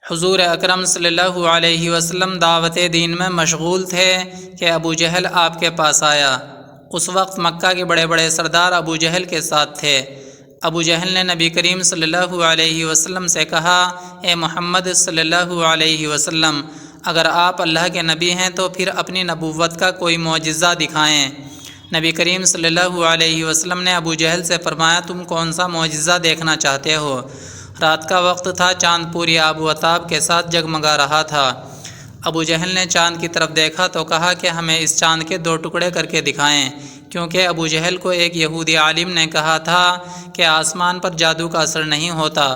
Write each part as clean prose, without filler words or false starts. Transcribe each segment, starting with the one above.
حضور اکرم صلی اللہ علیہ وسلم دعوت دین میں مشغول تھے کہ ابو جہل آپ کے پاس آیا۔ اس وقت مکہ کے بڑے بڑے سردار ابو جہل کے ساتھ تھے۔ ابو جہل نے نبی کریم صلی اللہ علیہ وسلم سے کہا، اے محمد صلی اللہ علیہ وسلم، اگر آپ اللہ کے نبی ہیں تو پھر اپنی نبوت کا کوئی معجزہ دکھائیں۔ نبی کریم صلی اللہ علیہ وسلم نے ابو جہل سے فرمایا، تم کون سا معجزہ دیکھنا چاہتے ہو؟ رات کا وقت تھا، چاند پوری آب و تاب کے ساتھ جگمگا رہا تھا۔ ابو جہل نے چاند کی طرف دیکھا تو کہا کہ ہمیں اس چاند کے 2 ٹکڑے کر کے دکھائیں، کیونکہ ابو جہل کو ایک یہودی عالم نے کہا تھا کہ آسمان پر جادو کا اثر نہیں ہوتا،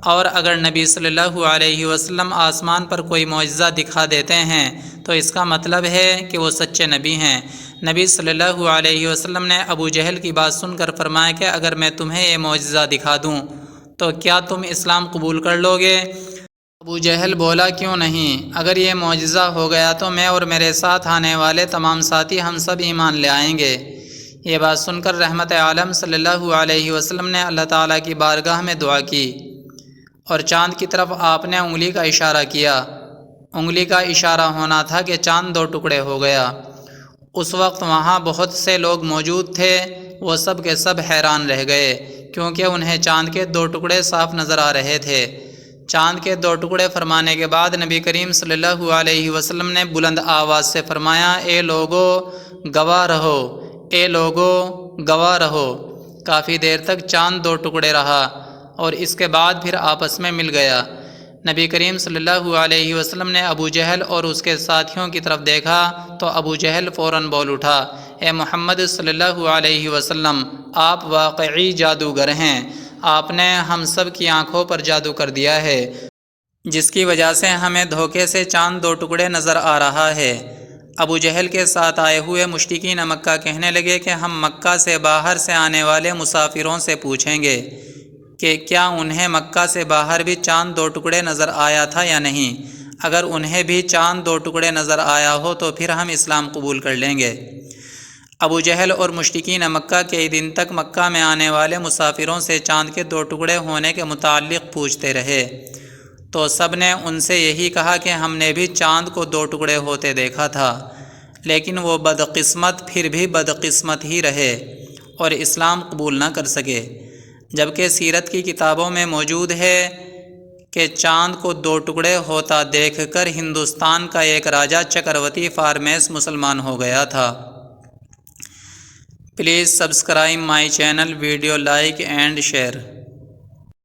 اور اگر نبی صلی اللہ علیہ وسلم آسمان پر کوئی معجزہ دکھا دیتے ہیں تو اس کا مطلب ہے کہ وہ سچے نبی ہیں۔ نبی صلی اللہ علیہ وسلم نے ابو جہل کی بات سن کر فرمایا کہ اگر میں تمہیں یہ معجزہ دکھا دوں تو کیا تم اسلام قبول کر لو گے؟ ابو جہل بولا، کیوں نہیں؟ اگر یہ معجزہ ہو گیا تو میں اور میرے ساتھ آنے والے تمام ساتھی ہم سب ایمان لے آئیں گے۔ یہ بات سن کر رحمت عالم صلی اللہ علیہ وسلم نے اللہ تعالیٰ کی بارگاہ میں دعا کی اور چاند کی طرف آپ نے انگلی کا اشارہ کیا۔ انگلی کا اشارہ ہونا تھا کہ چاند 2 ٹکڑے ہو گیا۔ اس وقت وہاں بہت سے لوگ موجود تھے، وہ سب کے سب حیران رہ گئے، کیونکہ انہیں چاند کے 2 ٹکڑے صاف نظر آ رہے تھے۔ چاند کے 2 ٹکڑے فرمانے کے بعد نبی کریم صلی اللہ علیہ وسلم نے بلند آواز سے فرمایا، اے لوگو گواہ رہو، اے لوگو گواہ رہو۔ کافی دیر تک چاند 2 ٹکڑے رہا اور اس کے بعد پھر آپس میں مل گیا۔ نبی کریم صلی اللہ علیہ وسلم نے ابو جہل اور اس کے ساتھیوں کی طرف دیکھا تو ابو جہل فوراً بول اٹھا، اے محمد صلی اللہ علیہ وسلم، آپ واقعی جادوگر ہیں، آپ نے ہم سب کی آنکھوں پر جادو کر دیا ہے، جس کی وجہ سے ہمیں دھوکے سے چاند 2 ٹکڑے نظر آ رہا ہے۔ ابو جہل کے ساتھ آئے ہوئے مشرکین مکہ کہنے لگے کہ ہم مکہ سے باہر سے آنے والے مسافروں سے پوچھیں گے کہ کیا انہیں مکہ سے باہر بھی چاند 2 ٹکڑے نظر آیا تھا یا نہیں؟ اگر انہیں بھی چاند 2 ٹکڑے نظر آیا ہو تو پھر ہم اسلام قبول کر لیں گے۔ ابو جہل اور مشرکین مکہ کئی دن تک مکہ میں آنے والے مسافروں سے چاند کے 2 ٹکڑے ہونے کے متعلق پوچھتے رہے، تو سب نے ان سے یہی کہا کہ ہم نے بھی چاند کو 2 ٹکڑے ہوتے دیکھا تھا، لیکن وہ بدقسمت پھر بھی بدقسمت ہی رہے اور اسلام قبول نہ کر سکے، جبکہ سیرت کی کتابوں میں موجود ہے کہ چاند کو 2 ٹکڑے ہوتا دیکھ کر ہندوستان کا ایک راجہ چکرورتی فارمیس مسلمان ہو گیا تھا۔ Please subscribe my channel, video like and share.